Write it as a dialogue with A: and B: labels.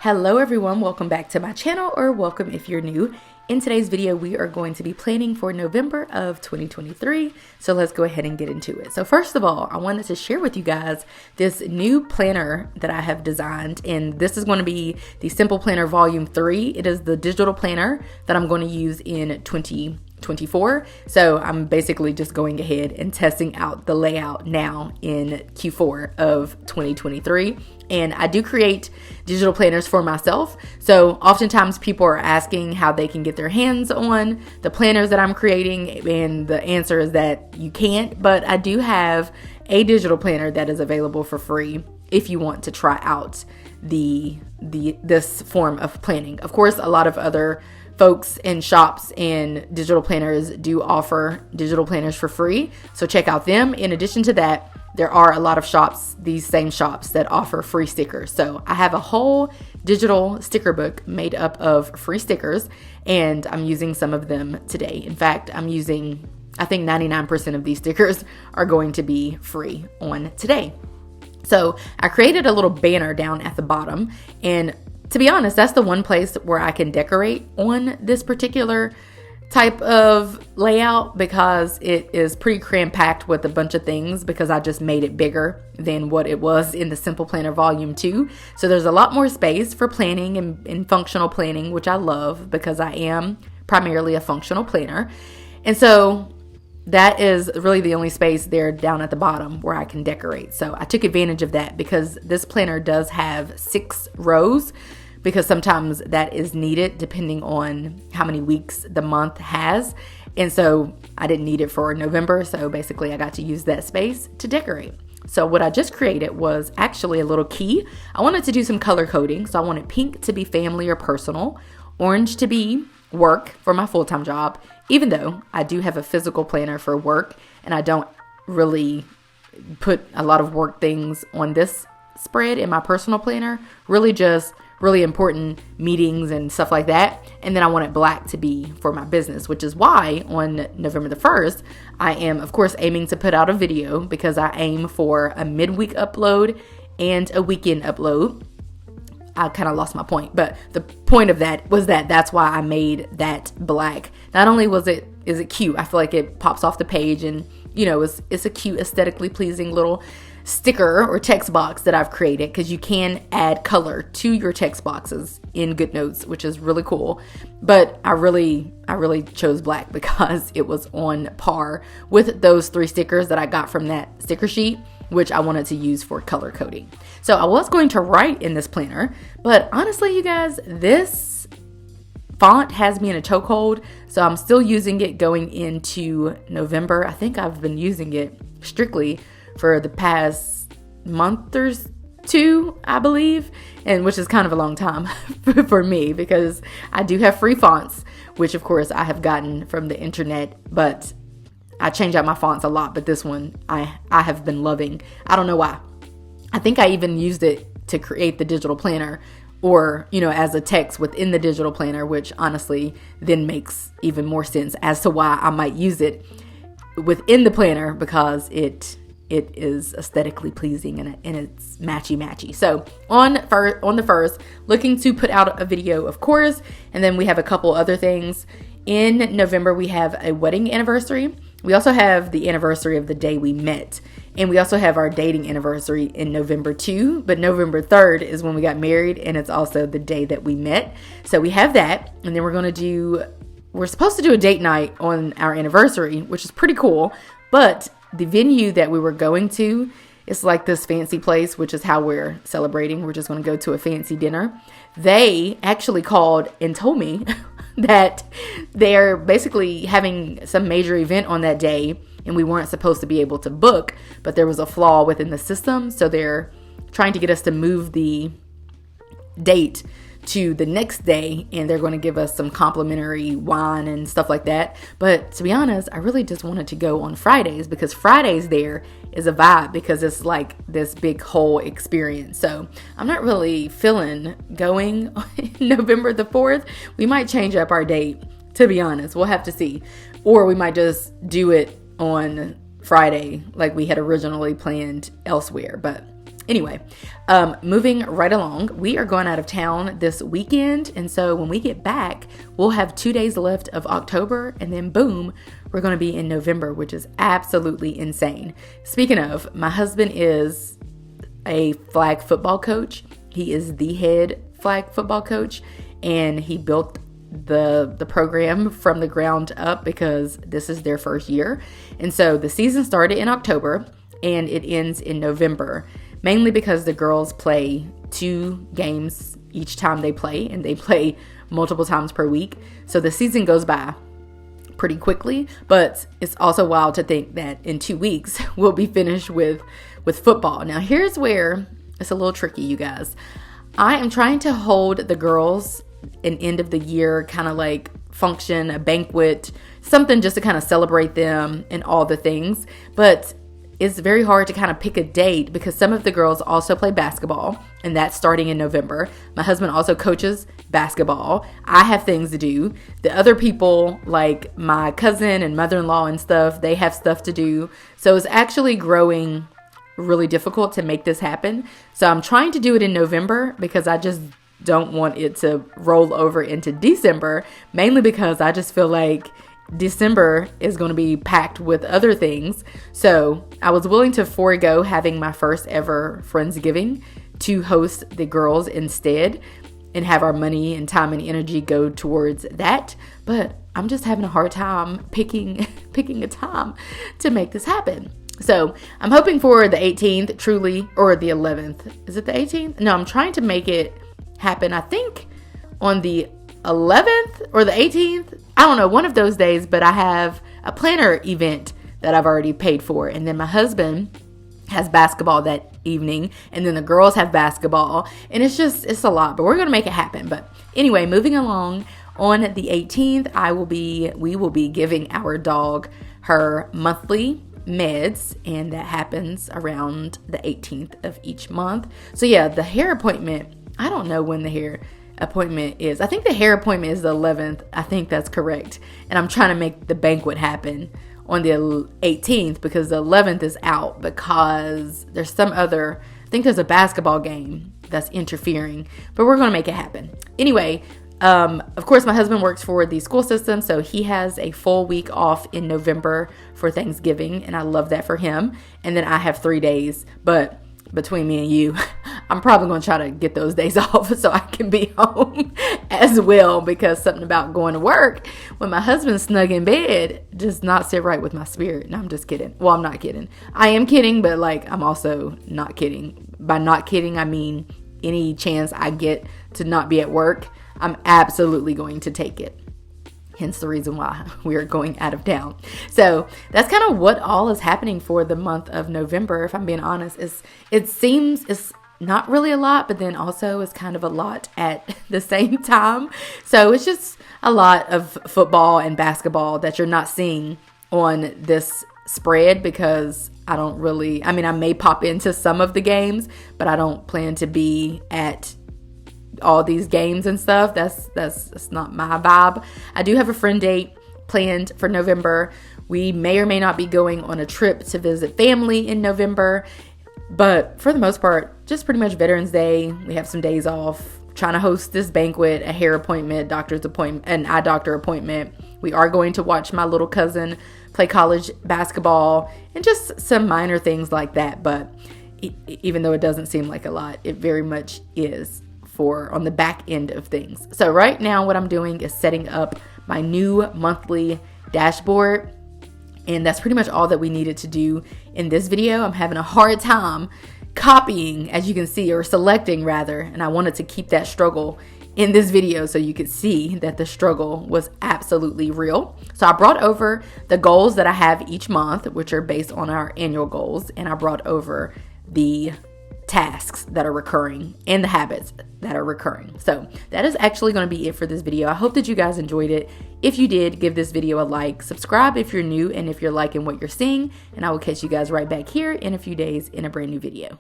A: Hello everyone, welcome back to my channel, or welcome if you're new. In today's video, we are going to be planning for November of 2023. So let's go ahead and get into it. So first of all, I wanted to share with you guys this new planner that I have designed. And this is going to be the Simple Planner Volume 3. It is the digital planner that I'm going to use in 2024. So I'm basically just going ahead and testing out the layout now in Q4 of 2023. And I do create digital planners for myself. So oftentimes people are asking how they can get their hands on the planners that I'm creating. And the answer is that you can't, but I do have a digital planner that is available for free if you want to try out this form of planning. Of course, a lot of other folks and shops and digital planners do offer digital planners for free. So check out them. In addition to that, there are a lot of shops, these same shops, that offer free stickers. So I have a whole digital sticker book made up of free stickers, and I'm using some of them today. In fact, I think 99% of these stickers are going to be free on today. So I created a little banner down at the bottom, and to be honest, that's the one place where I can decorate on this particular type of layout, because it is pretty cram-packed with a bunch of things, because I just made it bigger than what it was in the Simple Planner Volume 2. So there's a lot more space for planning and functional planning, which I love because I am primarily a functional planner. And so that is really the only space there down at the bottom where I can decorate. So I took advantage of that because this planner does have 6 rows, because sometimes that is needed depending on how many weeks the month has. And so I didn't need it for November. So basically I got to use that space to decorate. So what I just created was actually a little key. I wanted to do some color coding. So I wanted pink to be family or personal, orange to be work for my full-time job, even though I do have a physical planner for work and I don't really put a lot of work things on this spread in my personal planner, really just really important meetings and stuff like that. And then I want it black to be for my business, which is why on November the 1st, I am of course aiming to put out a video, because I aim for a midweek upload and a weekend upload. I kind of lost my point, but the point of that was that's why I made that black. Not only is it cute, I feel like it pops off the page, and it's a cute, aesthetically pleasing little sticker or text box that I've created, because you can add color to your text boxes in GoodNotes, which is really cool. But I really chose black because it was on par with those 3 stickers that I got from that sticker sheet, which I wanted to use for color coding. So I was going to write in this planner, but honestly, you guys, this font has me in a chokehold. So I'm still using it going into November. I think I've been using it strictly for the past month or 2, I believe, and which is kind of a long time for me, because I do have free fonts, which of course I have gotten from the internet, but I change out my fonts a lot. But this one I have been loving. I don't know why. I think I even used it to create the digital planner, or as a text within the digital planner, which honestly then makes even more sense as to why I might use it within the planner, because it is aesthetically pleasing and it's matchy. So on the first, looking to put out a video, of course, and then we have a couple other things. In November, we have a wedding anniversary. We also have the anniversary of the day we met, and we also have our dating anniversary in November too. But November 3rd is when we got married, and it's also the day that we met. So we have that, and then we're supposed to do a date night on our anniversary, which is pretty cool. But the venue that we were going to is like this fancy place, which is how we're celebrating. We're just going to go to a fancy dinner. They actually called and told me that they're basically having some major event on that day, and we weren't supposed to be able to book, but there was a flaw within the system. So they're trying to get us to move the date to the next day, and they're going to give us some complimentary wine and stuff like that. But to be honest, I really just wanted to go on Fridays, because Fridays there is a vibe, because it's like this big whole experience. So I'm not really feeling going on November the 4th. We might change up our date, to be honest. We'll have to see. Or we might just do it on Friday like we had originally planned elsewhere. But Anyway, moving right along, we are going out of town this weekend. And so when we get back, we'll have 2 days left of October. And then boom, we're going to be in November, which is absolutely insane. Speaking of, my husband is a flag football coach. He is the head flag football coach. And he built the program from the ground up because this is their first year. And so the season started in October and it ends in November. Mainly because the girls play 2 games each time they play, and they play multiple times per week. So the season goes by pretty quickly, but it's also wild to think that in 2 weeks we'll be finished with football. Now here's where it's a little tricky, you guys. I am trying to hold the girls an end of the year kind of like function, a banquet, something just to kind of celebrate them and all the things. But it's very hard to kind of pick a date because some of the girls also play basketball, and that's starting in November. My husband also coaches basketball. I have things to do. The other people, like my cousin and mother-in-law and stuff, they have stuff to do. So it's actually growing really difficult to make this happen. So I'm trying to do it in November because I just don't want it to roll over into December, mainly because I just feel like December is going to be packed with other things. So I was willing to forego having my first ever Friendsgiving to host the girls instead and have our money and time and energy go towards that. But I'm just having a hard time picking a time to make this happen. So I'm hoping for the 18th, truly, or the 11th. Is it the 18th? No, I'm trying to make it happen, I think, on the 11th or the 18th. I don't know, one of those days, but I have a planner event that I've already paid for. And then my husband has basketball that evening, and then the girls have basketball, and it's a lot, but we're going to make it happen. But anyway, moving along, on the 18th, we will be giving our dog her monthly meds, and that happens around the 18th of each month. So yeah, the hair appointment, I don't know when the hair appointment is. I think the hair appointment is the 11th. I think that's correct. And I'm trying to make the banquet happen on the 18th because the 11th is out because there's some other, I think there's a basketball game that's interfering, but we're going to make it happen. Anyway, of course, my husband works for the school system, so he has a full week off in November for Thanksgiving, and I love that for him. And then I have 3 days, but between me and you, I'm probably going to try to get those days off so I can be home as well, because something about going to work when my husband's snug in bed does not sit right with my spirit. No, I'm just kidding. Well, I'm not kidding. I am kidding, but like I'm also not kidding. By not kidding, I mean any chance I get to not be at work, I'm absolutely going to take it. Hence the reason why we are going out of town. So that's kind of what all is happening for the month of November. If I'm being honest, it seems it's not really a lot, but then also it's kind of a lot at the same time. So it's just a lot of football and basketball that you're not seeing on this spread because I may pop into some of the games, but I don't plan to be at all these games and stuff. That's not my vibe. I do have a friend date planned for November. We may or may not be going on a trip to visit family in November, but for the most part, just pretty much Veterans Day. We have some days off, trying to host this banquet, a hair appointment, doctor's appointment, an eye doctor appointment. We are going to watch my little cousin play college basketball and just some minor things like that. But even though it doesn't seem like a lot, it very much is on the back end of things. So right now what I'm doing is setting up my new monthly dashboard, and that's pretty much all that we needed to do in this video. I'm having a hard time copying, as you can see, or selecting rather, and I wanted to keep that struggle in this video so you could see that the struggle was absolutely real. So I brought over the goals that I have each month, which are based on our annual goals, and I brought over the tasks that are recurring and the habits that are recurring. So that is actually going to be it for this video. I hope that you guys enjoyed it. If you did, give this video a like, subscribe if you're new and if you're liking what you're seeing, and I will catch you guys right back here in a few days in a brand new video.